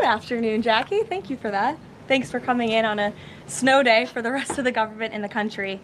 afternoon, Jackie. Thank you for that. Thanks for coming in on a snow day for the rest of the government in the country.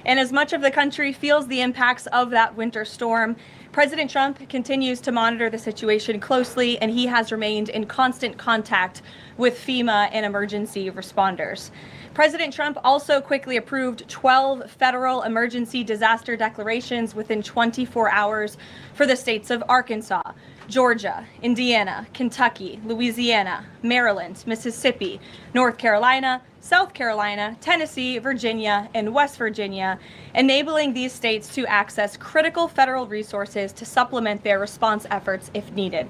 And as much of the country feels the impacts of that winter storm, President Trump continues to monitor the situation closely, and he has remained in constant contact with FEMA and emergency responders. President Trump also quickly approved 12 federal emergency disaster declarations within 24 hours for the states of Arkansas, Georgia, Indiana, Kentucky, Louisiana, Maryland, Mississippi, North Carolina, South Carolina, Tennessee, Virginia, and West Virginia, enabling these states to access critical federal resources to supplement their response efforts if needed.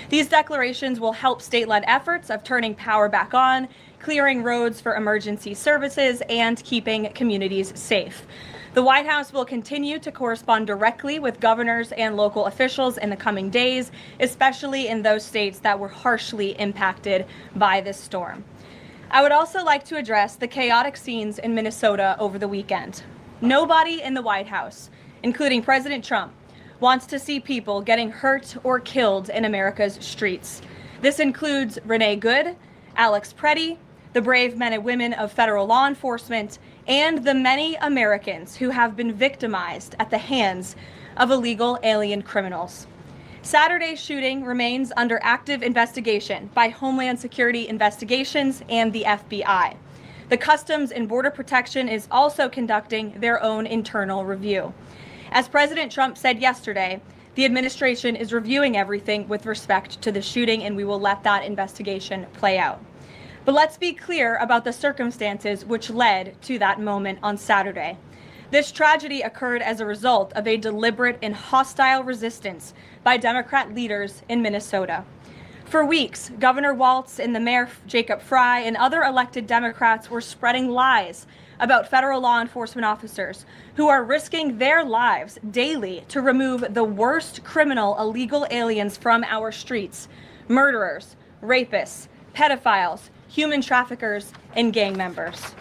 These declarations will help state-led efforts of turning power back on, clearing roads for emergency services, and keeping communities safe. The White House will continue to correspond directly with governors and local officials in the coming days, especially in those states that were harshly impacted by this storm. I would also like to address the chaotic scenes in Minnesota over the weekend. Nobody in the White House, including President Trump, wants to see people getting hurt or killed in America's streets. This includes Renee Good, Alex Preddy, the brave men and women of federal law enforcement, and the many Americans who have been victimized at the hands of illegal alien criminals. Saturday's shooting remains under active investigation by Homeland Security Investigations and the FBI. The Customs and Border Protection is also conducting their own internal review. As President Trump said yesterday, the administration is reviewing everything with respect to the shooting, and we will let that investigation play out. But let's be clear about the circumstances which led to that moment on Saturday. This tragedy occurred as a result of a deliberate and hostile resistance by Democrat leaders in Minnesota. For weeks, Governor Walz and the Mayor Jacob Frey and other elected Democrats were spreading lies about federal law enforcement officers who are risking their lives daily to remove the worst criminal illegal aliens from our streets: murderers, rapists, pedophiles, human traffickers, and gang members.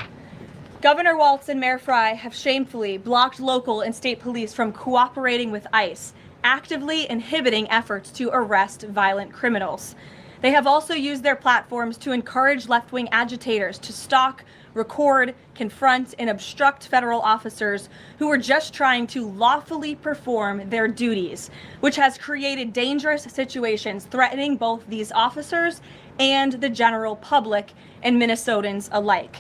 Governor Walz and Mayor Frey have shamefully blocked local and state police from cooperating with ICE, actively inhibiting efforts to arrest violent criminals. They have also used their platforms to encourage left-wing agitators to stalk, record, confront, and obstruct federal officers who are just trying to lawfully perform their duties, which has created dangerous situations threatening both these officers and the general public and Minnesotans alike.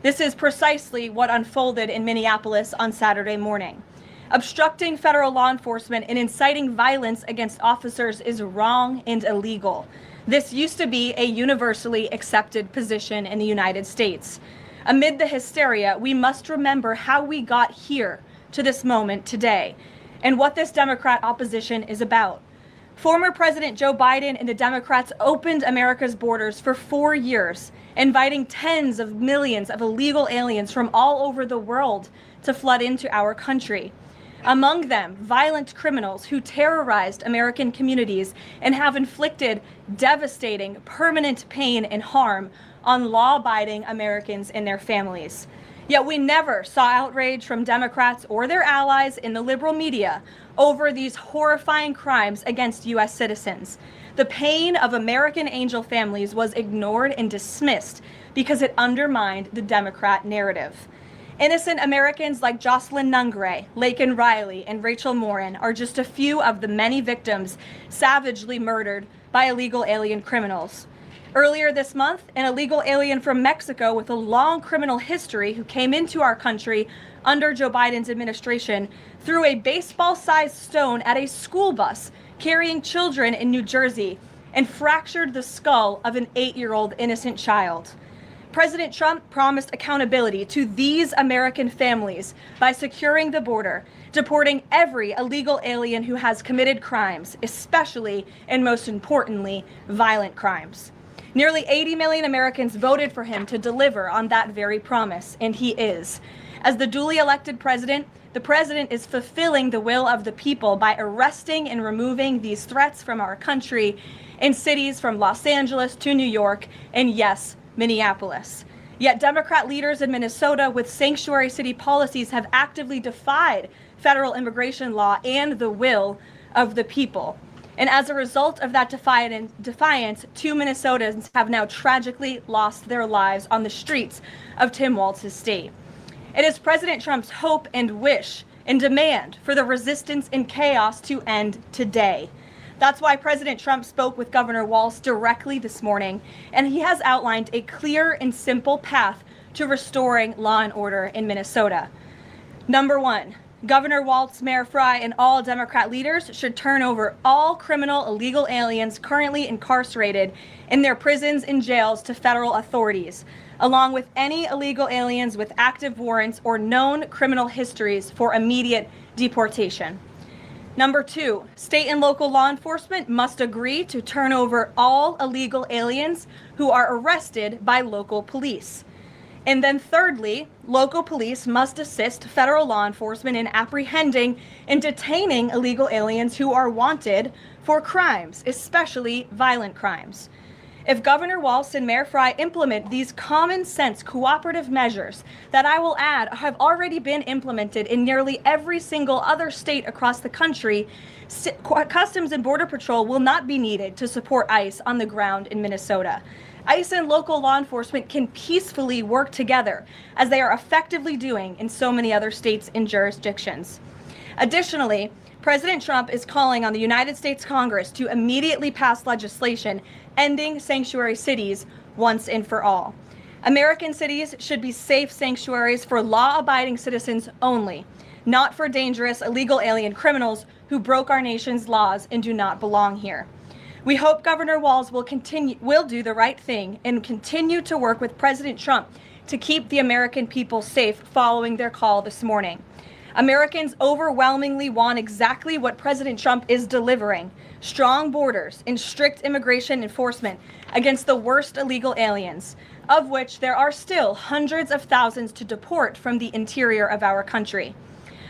This is precisely what unfolded in Minneapolis on Saturday morning. Obstructing federal law enforcement and inciting violence against officers is wrong and illegal. This used to be a universally accepted position in the United States. Amid the hysteria, we must remember how we got here to this moment today and what this Democrat opposition is about. Former President Joe Biden and the Democrats opened America's borders for 4 years, inviting tens of millions of illegal aliens from all over the world to flood into our country. Among them, violent criminals who terrorized American communities and have inflicted devastating, permanent pain and harm on law-abiding Americans and their families. Yet we never saw outrage from Democrats or their allies in the liberal media over these horrifying crimes against U.S. citizens. The pain of American angel families was ignored and dismissed because it undermined the Democrat narrative. Innocent Americans like Jocelyn Nungray, Laken Riley, and Rachel Morin are just a few of the many victims savagely murdered by illegal alien criminals. Earlier this month, an illegal alien from Mexico with a long criminal history who came into our country under Joe Biden's administration threw a baseball-sized stone at a school bus carrying children in New Jersey and fractured the skull of an 8-year-old innocent child. President Trump promised accountability to these American families by securing the border, deporting every illegal alien who has committed crimes, especially and most importantly, violent crimes. Nearly 80 million Americans voted for him to deliver on that very promise, and he is. As the duly elected president, the president is fulfilling the will of the people by arresting and removing these threats from our country in cities from Los Angeles to New York and, yes, Minneapolis. Yet Democrat leaders in Minnesota with sanctuary city policies have actively defied federal immigration law and the will of the people. And as a result of that defiance, 2 Minnesotans have now tragically lost their lives on the streets of Tim Walz's state. It is President Trump's hope and wish and demand for the resistance and chaos to end today. That's why President Trump spoke with Governor Walz directly this morning, and he has outlined a clear and simple path to restoring law and order in Minnesota. Number one, Governor Walz, Mayor Frey, and all Democrat leaders should turn over all criminal illegal aliens currently incarcerated in their prisons and jails to federal authorities, along with any illegal aliens with active warrants or known criminal histories for immediate deportation. Number two, state and local law enforcement must agree to turn over all illegal aliens who are arrested by local police. And then thirdly, local police must assist federal law enforcement in apprehending and detaining illegal aliens who are wanted for crimes, especially violent crimes. If Governor Walz and Mayor Frey implement these common sense cooperative measures that I will add have already been implemented in nearly every single other state across the country, Customs and Border Patrol will not be needed to support ICE on the ground in Minnesota. ICE and local law enforcement can peacefully work together, as they are effectively doing in so many other states and jurisdictions. Additionally, President Trump is calling on the United States Congress to immediately pass legislation ending sanctuary cities once and for all. American cities should be safe sanctuaries for law-abiding citizens only, not for dangerous illegal alien criminals who broke our nation's laws and do not belong here. We hope Governor Walz will do the right thing and continue to work with President Trump to keep the American people safe following their call this morning. Americans overwhelmingly want exactly what President Trump is delivering: strong borders and strict immigration enforcement against the worst illegal aliens, of which there are still hundreds of thousands to deport from the interior of our country.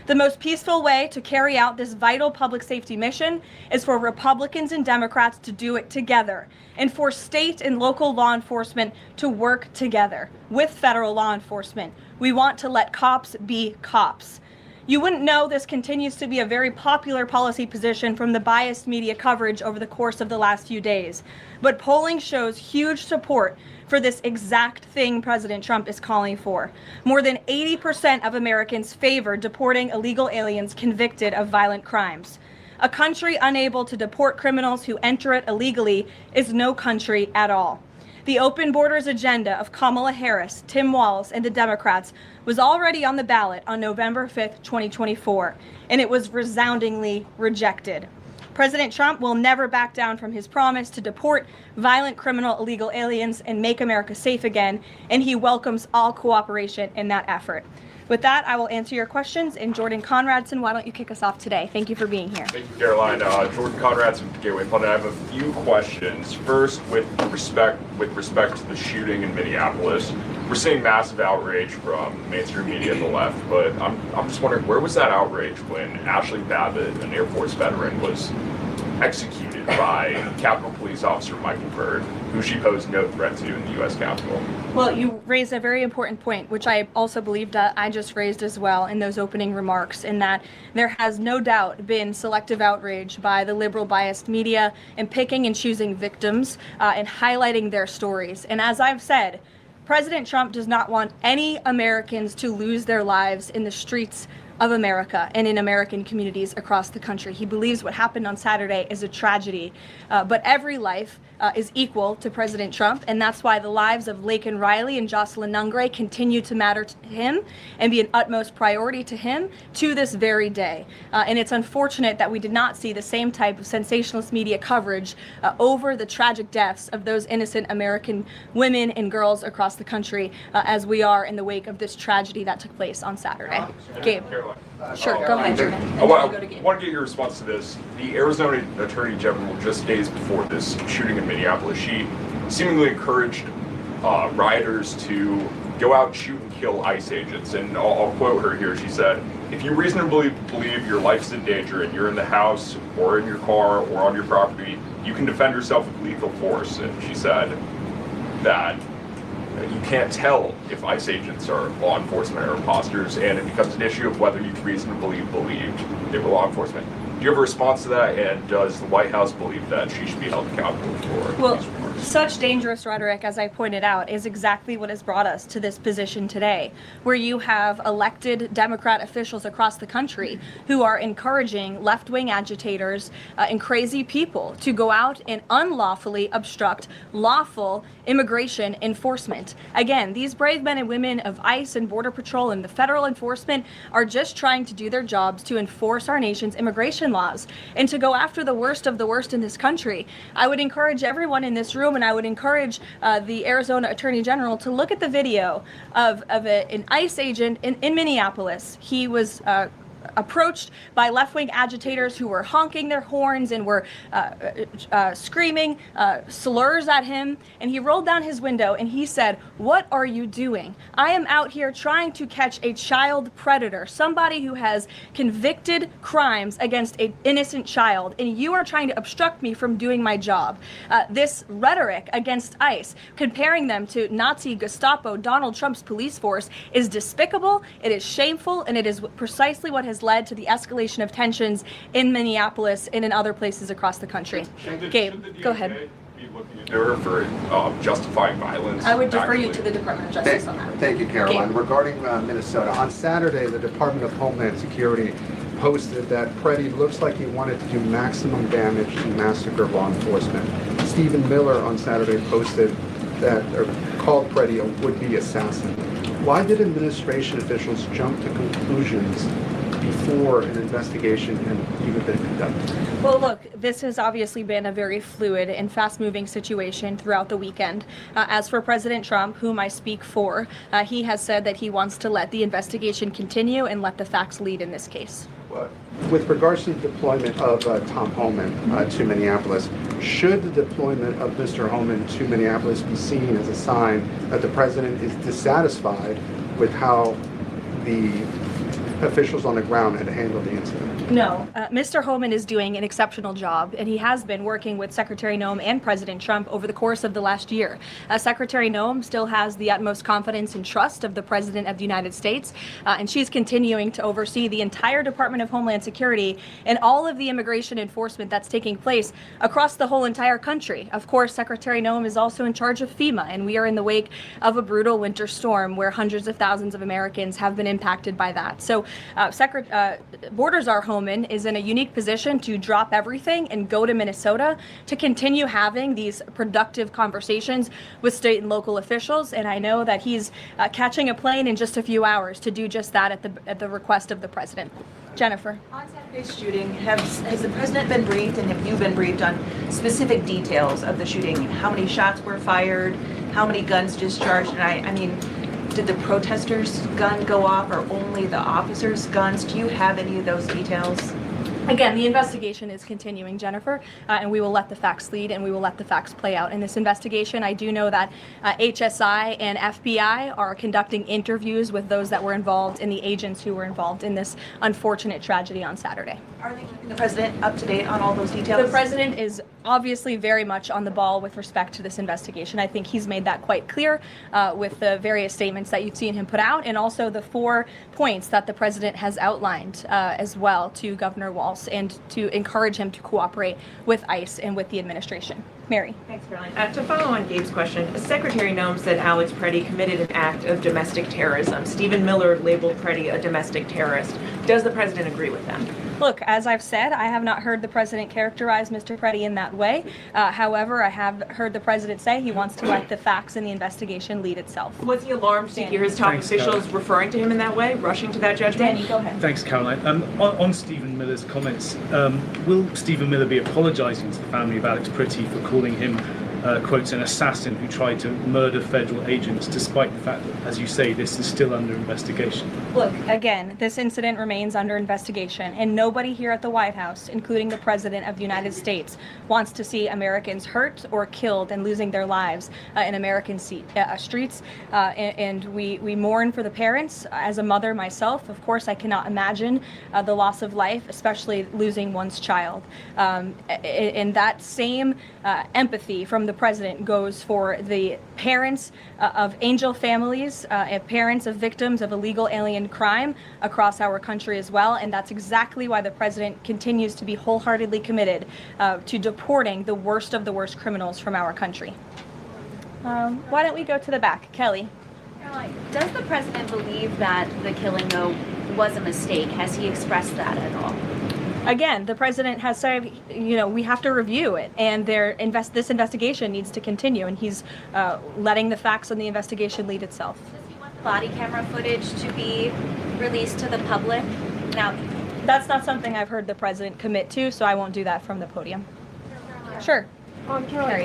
The most peaceful way to carry out this vital public safety mission is for Republicans and Democrats to do it together, and for state and local law enforcement to work together with federal law enforcement. We want to let cops be cops. You wouldn't know this continues to be a very popular policy position from the biased media coverage over the course of the last few days, but polling shows huge support for this exact thing President Trump is calling for. More than 80% of Americans favor deporting illegal aliens convicted of violent crimes. A country unable to deport criminals who enter it illegally is no country at all. The open borders agenda of Kamala Harris, Tim Walz, and the Democrats was already on the ballot on November 5th, 2024, and it was resoundingly rejected. President Trump will never back down from his promise to deport violent criminal illegal aliens and make America safe again, and he welcomes all cooperation in that effort. With that, I will answer your questions. And Jordan Conradson, why don't you kick us off today? Thank you for being here. Thank you, Caroline. Jordan Conradson from Gateway Pundit. I have a few questions. First, with respect to the shooting in Minneapolis, we're seeing massive outrage from mainstream media and the left, but I'm just wondering, where was that outrage when Ashley Babbitt, an Air Force veteran, was executed by Capitol Police Officer Michael Byrd, who she posed no threat to in the U.S. Capitol? Well, you raised a very important point, which I also believed I just raised as well in those opening remarks, in that there has no doubt been selective outrage by the liberal biased media in picking and choosing victims and highlighting their stories. And as I've said, President Trump does not want any Americans to lose their lives in the streets of America and in American communities across the country. He believes what happened on Saturday is a tragedy, but every life is equal to President Trump, and that's why the lives of Laken Riley and Jocelyn Nungray continue to matter to him and be an utmost priority to him to this very day. And it's unfortunate that we did not see the same type of sensationalist media coverage over the tragic deaths of those innocent American women and girls across the country as we are in the wake of this tragedy that took place on Saturday. Gabe. Sure, go ahead, Jordan. I want to get your response to this. The Arizona Attorney General, just days before this shooting in Minneapolis, she seemingly encouraged rioters to go out and shoot and kill ICE agents. And I'll quote her here. She said, "If you reasonably believe your life's in danger and you're in the house or in your car or on your property, you can defend yourself with lethal force." And she said that you can't tell if ICE agents are law enforcement or imposters, and it becomes an issue of whether you reasonably believed they were law enforcement. Do you have a response to that? And does the White House believe that she should be held accountable for Well, these remarks? such dangerous rhetoric, as I pointed out, is exactly what has brought us to this position today, where you have elected Democrat officials across the country who are encouraging left-wing agitators and crazy people to go out and unlawfully obstruct lawful immigration enforcement. Again, these brave men and women of ICE and Border Patrol and the federal enforcement are just trying to do their jobs to enforce our nation's immigration laws and to go after the worst of the worst in this country. I would encourage everyone in this room, and I would encourage the Arizona Attorney General to look at the video of an ICE agent in Minneapolis. He was approached by left-wing agitators who were honking their horns and were screaming slurs at him, and he rolled down his window and he said, "What are you doing? I am out here trying to catch a child predator, somebody who has convicted crimes against an innocent child, and you are trying to obstruct me from doing my job." This rhetoric against ICE, comparing them to Nazi Gestapo, Donald Trump's police force, is despicable, it is shameful, and it is precisely what has led to the escalation of tensions in Minneapolis and in other places across the country. Gabe, go ahead. Be looking into her for justifying violence? I would defer you to the Department of Justice on that. Thank you, Caroline. Gabe. Regarding Minnesota, on Saturday, the Department of Homeland Security posted that Preddy looks like he wanted to do maximum damage to massacre law enforcement. Stephen Miller on Saturday posted that, or called Preddy a would-be assassin. Why did administration officials jump to conclusions before an investigation had even been conducted? Well, look, this has obviously been a very fluid and fast-moving situation throughout the weekend. As for President Trump, whom I speak for, he has said that he wants to let the investigation continue and let the facts lead in this case. With regards to the deployment of Tom Homan to Minneapolis, should the deployment of Mr. Homan to Minneapolis be seen as a sign that the president is dissatisfied with how the officials on the ground had handled the incident? No, Mr. Homan is doing an exceptional job, and he has been working with Secretary Noem and President Trump over the course of the last year. Secretary Noem still has the utmost confidence and trust of the President of the United States, and she's continuing to oversee the entire Department of Homeland Security and all of the immigration enforcement that's taking place across the whole entire country. Of course, Secretary Noem is also in charge of FEMA, and we are in the wake of a brutal winter storm where hundreds of thousands of Americans have been impacted by that. So Borders Czar Homan is in a unique position to drop everything and go to Minnesota to continue having these productive conversations with state and local officials. And I know that he's catching a plane in just a few hours to do just that at the request of the president. Jennifer. On Saturday's shooting, has the president been briefed, and have you been briefed on specific details of the shooting? How many shots were fired? How many guns discharged? And I mean, did the protesters' gun go off, or only the officers' guns? Do you have any of those details? Again, the investigation is continuing, Jennifer, and we will let the facts lead and we will let the facts play out. In this investigation, I do know that HSI and FBI are conducting interviews with those that were involved and the agents who were involved in this unfortunate tragedy on Saturday. Are they keeping the president up to date on all those details? The president is obviously very much on the ball with respect to this investigation. I think he's made that quite clear with the various statements that you've seen him put out, and also the 4 points that the president has outlined as well to Governor Walz, and to encourage him to cooperate with ICE and with the administration. Mary. Thanks, Caroline. To follow on Gabe's question, Secretary Noem said Alex Preddy committed an act of domestic terrorism. Stephen Miller labeled Preddy a domestic terrorist. Does the president agree with them? Look, as I've said, I have not heard the president characterize Mr. Preddy in that way. However, I have heard the president say he wants to let the facts in the investigation lead itself. Was he alarmed to hear his top officials referring to him in that way, rushing to that judgment? Danny, go ahead. Thanks, Caroline. On Stephen Miller's comments, will Stephen Miller be apologising to the family of Alex Preddy for calling him, quotes, an assassin who tried to murder federal agents, despite the fact that, as you say, this is still under investigation? Look, again, this incident remains under investigation, and nobody here at the White House, including the President of the United States, wants to see Americans hurt or killed and losing their lives in American streets. And we mourn for the parents. As a mother myself, of course, I cannot imagine the loss of life, especially losing one's child. And that same empathy from the president goes for the parents of angel families, and parents of victims of illegal alien crime across our country as well. And that's exactly why the president continues to be wholeheartedly committed to deporting the worst of the worst criminals from our country. Why don't we go to the back? Kelly. Caroline, does the president believe that the killing, though, was a mistake? Has he expressed that at all? Again, the president has said, we have to review it, and this investigation needs to continue, and he's letting the facts on the investigation lead itself. Does he want the body camera footage to be released to the public? Now, that's not something I've heard the president commit to, so I won't do that from the podium. Sure. Caroline,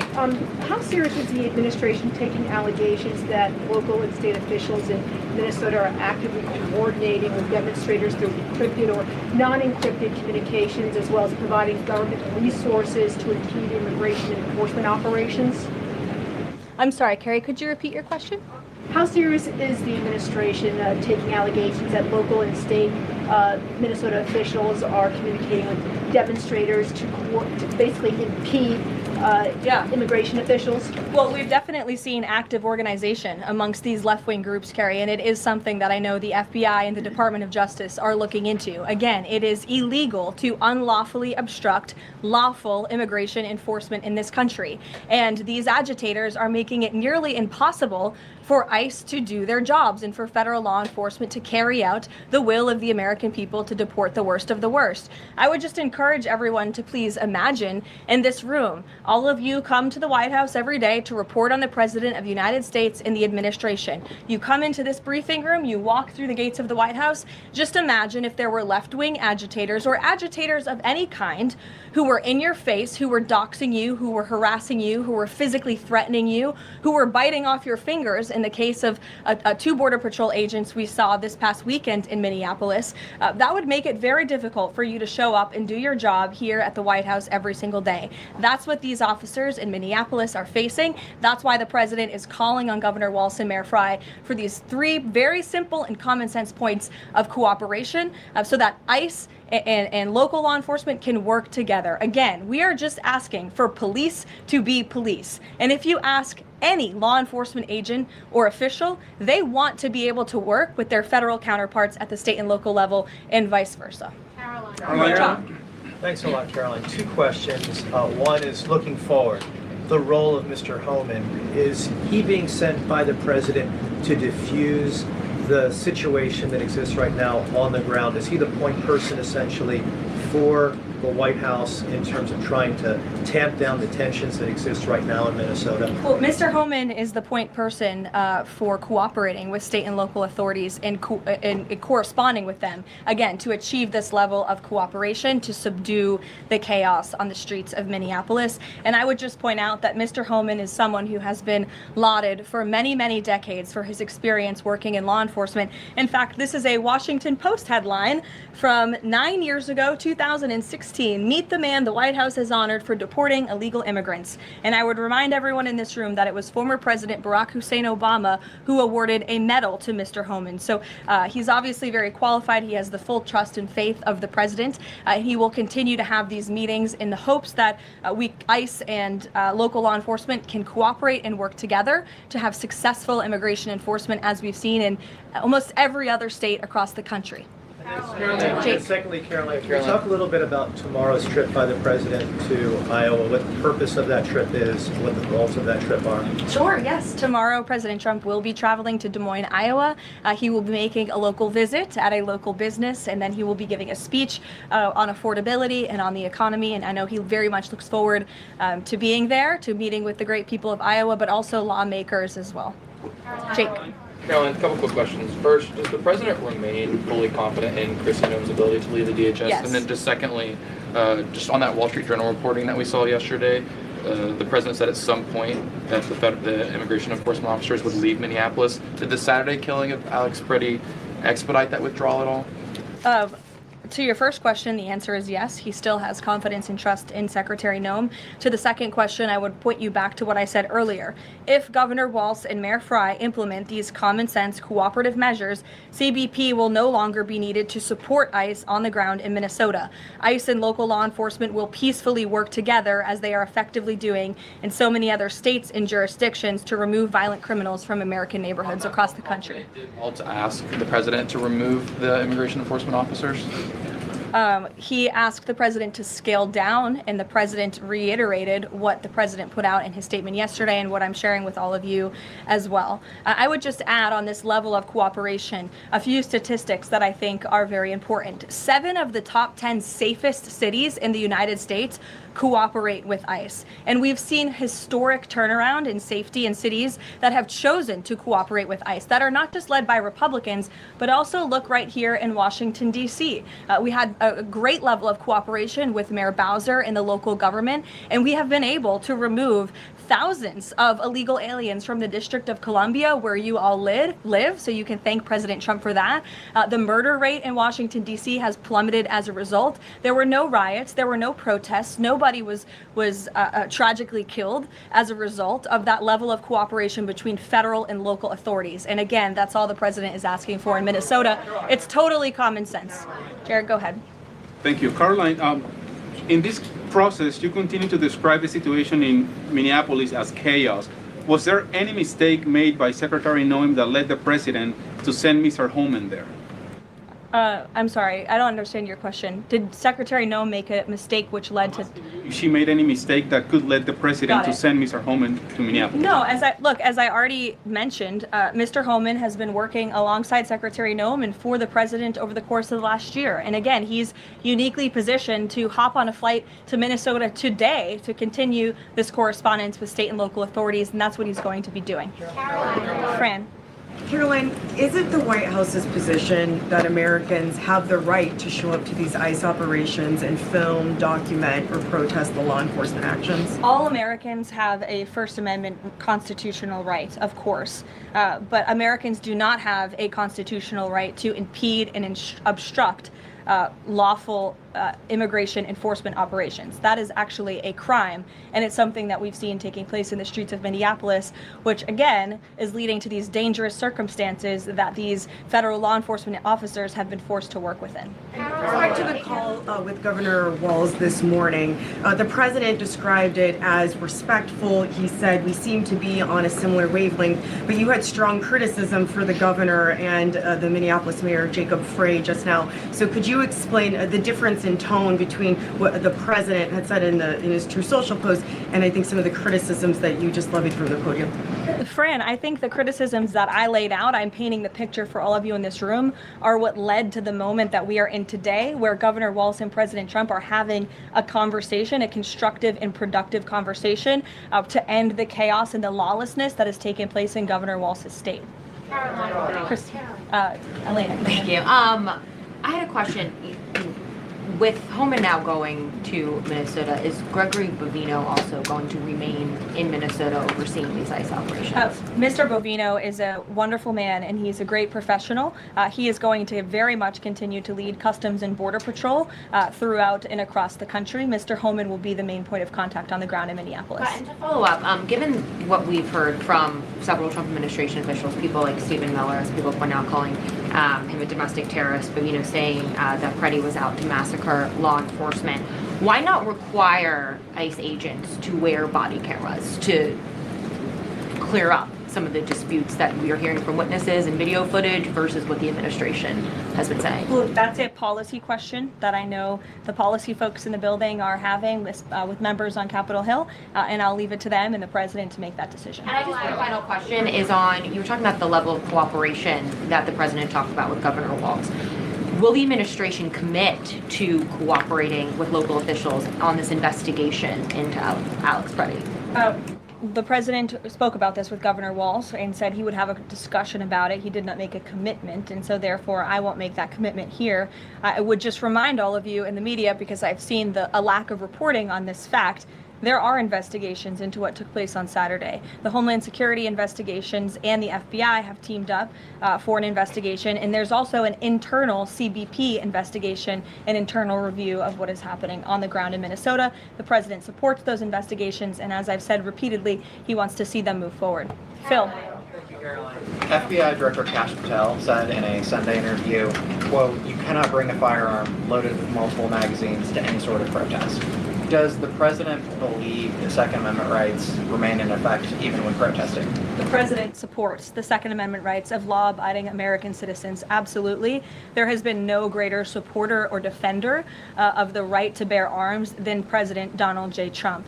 how serious is the administration taking allegations that local and state officials in Minnesota are actively coordinating with demonstrators through encrypted or non-encrypted communications, as well as providing government resources to impede immigration enforcement operations? I'm sorry, Carrie, could you repeat your question? How serious is the administration taking allegations that local and state Minnesota officials are communicating with demonstrators to basically impede immigration officials? Well, we've definitely seen active organization amongst these left-wing groups, Carrie, and it is something that I know the FBI and the Department of Justice are looking into. Again, it is illegal to unlawfully obstruct lawful immigration enforcement in this country, and these agitators are making it nearly impossible for ICE to do their jobs and for federal law enforcement to carry out the will of the American people to deport the worst of the worst. I would just encourage everyone to please imagine in this room, all of you come to the White House every day to report on the President of the United States and the administration. You come into this briefing room, you walk through the gates of the White House. Just imagine if there were left-wing agitators or agitators of any kind who were in your face, who were doxing you, who were harassing you, who were physically threatening you, who were biting off your fingers. In the case of two Border Patrol agents we saw this past weekend in Minneapolis, that would make it very difficult for you to show up and do your job here at the White House every single day. That's what these officers in Minneapolis are facing. That's why the president is calling on Governor Walz, Mayor Frey for these three very simple and common sense points of cooperation so that ICE and local law enforcement can work together. Again, we are just asking for police to be police. And if you ask any law enforcement agent or official, they want to be able to work with their federal counterparts at the state and local level and vice versa. Caroline. Thanks a lot, Caroline. Two questions. One is looking forward. The role of Mr. Homan. Is he being sent by the president to diffuse the situation that exists right now on the ground? Is he the point person essentially for the White House in terms of trying to tamp down the tensions that exist right now in Minnesota? Well, Mr. Homan is the point person for cooperating with state and local authorities and corresponding with them, again, to achieve this level of cooperation to subdue the chaos on the streets of Minneapolis. And I would just point out that Mr. Homan is someone who has been lauded for many, many decades for his experience working in law enforcement. In fact, this is a Washington Post headline from 9 years ago, 2016. Meet the man the White House has honored for deporting illegal immigrants. And I would remind everyone in this room that it was former President Barack Hussein Obama who awarded a medal to Mr. Homan. So he's obviously very qualified. He has the full trust and faith of the president. He will continue to have these meetings in the hopes that ICE and local law enforcement can cooperate and work together to have successful immigration enforcement, as we've seen in almost every other state across the country. And secondly, Caroline, can you talk a little bit about tomorrow's trip by the president to Iowa, what the purpose of that trip is, what the goals of that trip are? Sure, yes. Tomorrow, President Trump will be traveling to Des Moines, Iowa. He will be making a local visit at a local business, and then he will be giving a speech on affordability and on the economy. And I know he very much looks forward to being there, to meeting with the great people of Iowa, but also lawmakers as well. Jake. Caroline, a couple quick questions. First, does the president remain fully confident in Kristi Noem's ability to lead the DHS? Yes. And then just secondly, just on that Wall Street Journal reporting that we saw yesterday, the president said at some point that the immigration enforcement officers would leave Minneapolis. Did the Saturday killing of Alex Preddy expedite that withdrawal at all? To your first question, the answer is yes. He still has confidence and trust in Secretary Noem. To the second question, I would point you back to what I said earlier. If Governor Walz and Mayor Frey implement these common sense cooperative measures, CBP will no longer be needed to support ICE on the ground in Minnesota. ICE and local law enforcement will peacefully work together, as they are effectively doing in so many other states and jurisdictions, to remove violent criminals from American neighborhoods across the country. Did Walz ask the president to remove the immigration enforcement officers? He asked the president to scale down, and the president reiterated what the president put out in his statement yesterday and what I'm sharing with all of you as well. I would just add on this level of cooperation a few statistics that I think are very important. 7 of the top 10 safest cities in the United States cooperate with ICE. And we've seen historic turnaround in safety in cities that have chosen to cooperate with ICE, that are not just led by Republicans, but also look right here in Washington, D.C. We had a great level of cooperation with Mayor Bowser in the local government, and we have been able to remove thousands of illegal aliens from the District of Columbia, where you all live, so you can thank President Trump for that. The murder rate in Washington, D.C. has plummeted as a result. There were no riots, there were no protests, nobody was tragically killed as a result of that level of cooperation between federal and local authorities. And again, that's all the president is asking for in Minnesota. It's totally common sense. Jared, go ahead. Thank you. Karoline, in this process, you continue to describe the situation in Minneapolis as chaos. Was there any mistake made by Secretary Noem that led the president to send Mr. Homan there? I'm sorry, I don't understand your question. Did Secretary Noem make a mistake which led to... If she made any mistake that could lead the president to send Mr. Homan to Minneapolis? No, as I already mentioned, Mr. Homan has been working alongside Secretary Noem and for the president over the course of the last year. And again, he's uniquely positioned to hop on a flight to Minnesota today to continue this correspondence with state and local authorities, and that's what he's going to be doing. Fran. Karoline, is it the White House's position that Americans have the right to show up to these ICE operations and film, document, or protest the law enforcement actions? All Americans have a First Amendment constitutional right, of course, but Americans do not have a constitutional right to impede and obstruct lawful immigration enforcement operations. That is actually a crime, and it's something that we've seen taking place in the streets of Minneapolis, which again is leading to these dangerous circumstances that these federal law enforcement officers have been forced to work within. With respect to the call with Governor Walz this morning, the president described it as respectful. He said we seem to be on a similar wavelength, but you had strong criticism for the governor and the Minneapolis Mayor Jacob Frey just now. So could you explain the difference in tone between what the president had said in his True Social post and I think some of the criticisms that you just levied from the podium? Fran, I think the criticisms that I laid out, I'm painting the picture for all of you in this room, are what led to the moment that we are in today, where Governor Walz and President Trump are having a conversation, a constructive and productive conversation to end the chaos and the lawlessness that has taken place in Governor Walz's state. Elena. Thank you. I had a question. With Homan now going to Minnesota, is Gregory Bovino also going to remain in Minnesota overseeing these ICE operations? Mr. Bovino is a wonderful man, and he's a great professional. He is going to very much continue to lead Customs and Border Patrol throughout and across the country. Mr. Homan will be the main point of contact on the ground in Minneapolis. And to follow up, given what we've heard from several Trump administration officials, people like Stephen Miller, as people point out, calling him a domestic terrorist, Bovino saying that Preddy was out to massacre law enforcement. Why not require ICE agents to wear body cameras to clear up some of the disputes that we are hearing from witnesses and video footage versus what the administration has been saying? Well, that's a policy question that I know the policy folks in the building are having with members on Capitol Hill, and I'll leave it to them and the president to make that decision. And I just, my final question is on, you were talking about the level of cooperation that the president talked about with Governor Walz. Will the administration commit to cooperating with local officials on this investigation into Alex Preddy? The president spoke about this with Governor Walz and said he would have a discussion about it. He did not make a commitment, and so therefore I won't make that commitment here. I would just remind all of you in the media, because I've seen a lack of reporting on this fact, there are investigations into what took place on Saturday. The Homeland Security investigations and the FBI have teamed up for an investigation, and there's also an internal CBP investigation, an internal review of what is happening on the ground in Minnesota. The president supports those investigations, and as I've said repeatedly, he wants to see them move forward. Phil. Thank you, Karoline. FBI Director Kash Patel said in a Sunday interview, quote, "You cannot bring a firearm loaded with multiple magazines to any sort of protest." Does the president believe the Second Amendment rights remain in effect even when protesting? The president supports the Second Amendment rights of law-abiding American citizens. Absolutely. There has been no greater supporter or defender of the right to bear arms than President Donald J. Trump.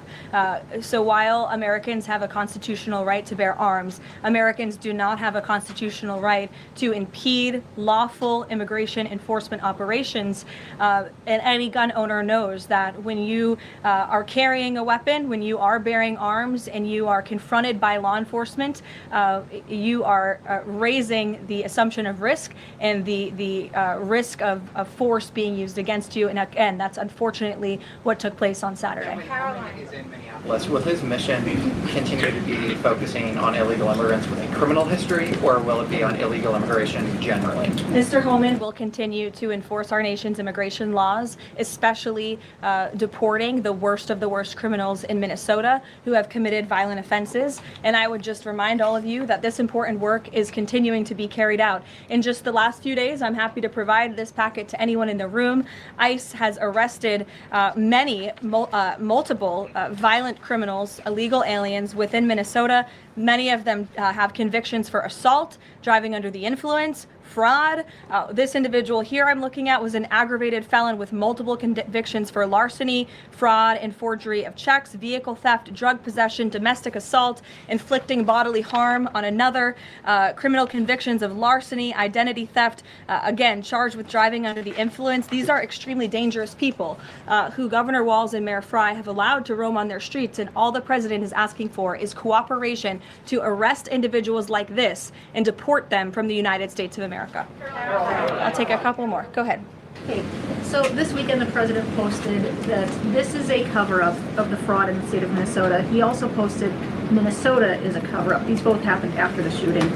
So while Americans have a constitutional right to bear arms, Americans do not have a constitutional right to impede lawful immigration enforcement operations. And any gun owner knows that when you are carrying a weapon, when you are bearing arms and you are confronted by law enforcement, you are raising the assumption of risk and the risk of force being used against you. And again, that's unfortunately what took place on Saturday. Is in Minneapolis. Will his mission continue to be focusing on illegal immigrants with a criminal history, or will it be on illegal immigration generally? Mr. Holman will continue to enforce our nation's immigration laws, especially deporting the worst of the worst criminals in Minnesota who have committed violent offenses. And I would just remind all of you that this important work is continuing to be carried out. In just the last few days, I'm happy to provide this packet to anyone in the room. ICE has arrested multiple violent criminals, illegal aliens within Minnesota. Many of them have convictions for assault, driving under the influence, fraud. This individual here I'm looking at was an aggravated felon with multiple convictions for larceny, fraud, and forgery of checks, vehicle theft, drug possession, domestic assault, inflicting bodily harm on another, criminal convictions of larceny, identity theft, again, charged with driving under the influence. These are extremely dangerous people who Governor Walz and Mayor Frey have allowed to roam on their streets, and all the president is asking for is cooperation to arrest individuals like this and deport them from the United States of America. I'll take a couple more. Go ahead. Okay, so this weekend the president posted that this is a cover-up of the fraud in the state of Minnesota. He also posted Minnesota is a cover-up. These both happened after the shooting.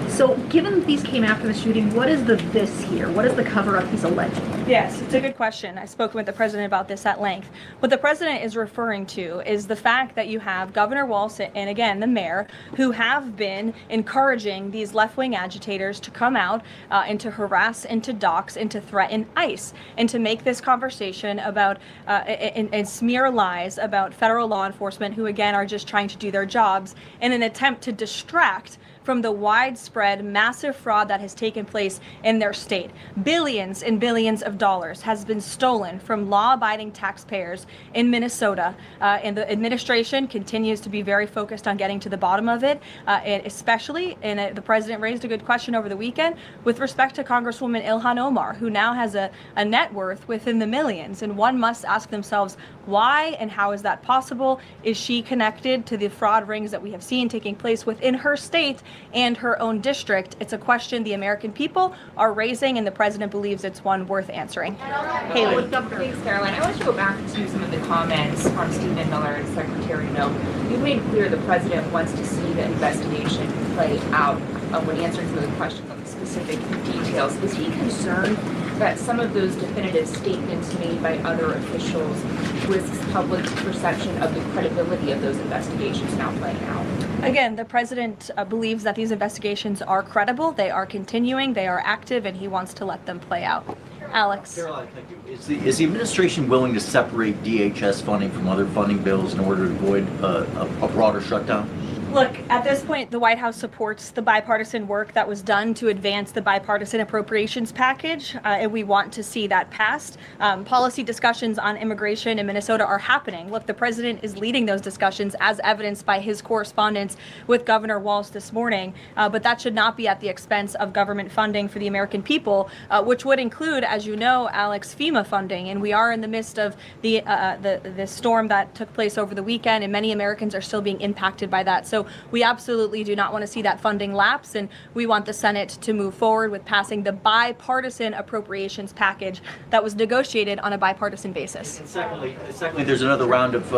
So given that these came after the shooting, what is the this here? What is the cover-up he's alleging? Yes, it's a good question. I've spoken with the president about this at length. What the president is referring to is the fact that you have Governor Walz and again the mayor who have been encouraging these left-wing agitators to come out and to harass and to dox and to threaten ICE and to make this conversation about and smear lies about federal law enforcement who again are just trying to do their jobs in an attempt to distract from the widespread massive fraud that has taken place in their state. Billions and billions of dollars has been stolen from law-abiding taxpayers in Minnesota, and the administration continues to be very focused on getting to the bottom of it, and especially, and the president raised a good question over the weekend, with respect to Congresswoman Ilhan Omar, who now has a net worth within the millions, and one must ask themselves why and how is that possible? Is she connected to the fraud rings that we have seen taking place within her state and her own district? It's a question the American people are raising, and the president believes it's one worth answering. Haley. Thanks, Caroline. I want to go back to some of the comments from Stephen Miller and Secretary Noem. You've made clear the president wants to see the investigation play out when answering some of the questions on the specific details. Is he concerned that some of those definitive statements made by other officials risks public perception of the credibility of those investigations now playing out? Again, the president believes that these investigations are credible, they are continuing, they are active, and he wants to let them play out. Alex. Caroline, thank you. Is the administration willing to separate DHS funding from other funding bills in order to avoid a broader shutdown? Look, at this point, the White House supports the bipartisan work that was done to advance the bipartisan appropriations package, and we want to see that passed. Policy discussions on immigration in Minnesota are happening. Look, the president is leading those discussions as evidenced by his correspondence with Governor Walz this morning, but that should not be at the expense of government funding for the American people, which would include, as you know, Alex, FEMA funding, and we are in the midst of the storm that took place over the weekend, and many Americans are still being impacted by that. So So we absolutely do not want to see that funding lapse, and we want the Senate to move forward with passing the bipartisan appropriations package that was negotiated on a bipartisan basis. And secondly, there's another round of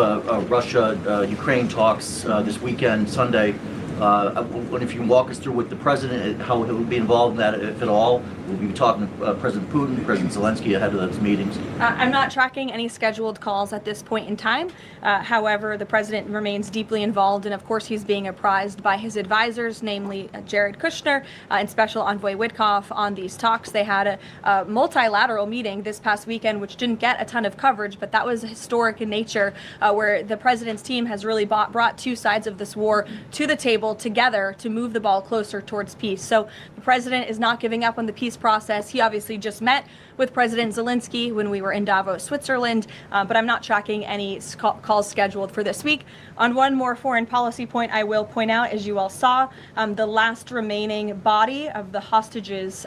Russia-Ukraine talks this weekend, Sunday. I wonder if you can walk us through what the president, how he'll be involved in that, if at all. We'll be talking to President Putin, President Zelensky ahead of those meetings. I'm not tracking any scheduled calls at this point in time. However, the president remains deeply involved, and of course he's being apprised by his advisors, namely Jared Kushner and Special Envoy Witkoff, on these talks. They had a multilateral meeting this past weekend, which didn't get a ton of coverage, but that was historic in nature, where the president's team has really brought two sides of this war to the table together to move the ball closer towards peace. So the president is not giving up on the peace process. He obviously just met with President Zelensky when we were in Davos, Switzerland, but I'm not tracking any calls scheduled for this week. On one more foreign policy point, I will point out, as you all saw, the last remaining body of the hostages,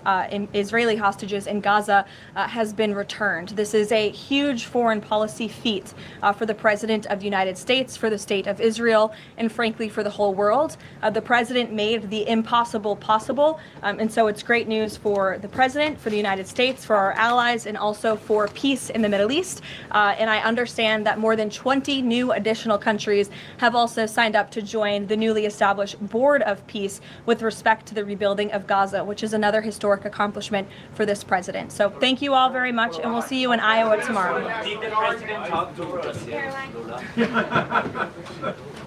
Israeli hostages in Gaza, has been returned. This is a huge foreign policy feat for the President of the United States, for the State of Israel, and frankly for the whole world. The President made the impossible possible, and so it's great news for the President, for the United States, for our allies, and also for peace in the Middle East. And I understand that more than 20 new additional countries have also signed up to join the newly established Board of Peace with respect to the rebuilding of Gaza, which is another historic accomplishment for this president. So thank you all very much, and we'll see you in Iowa tomorrow. Did the president talk to Caroline?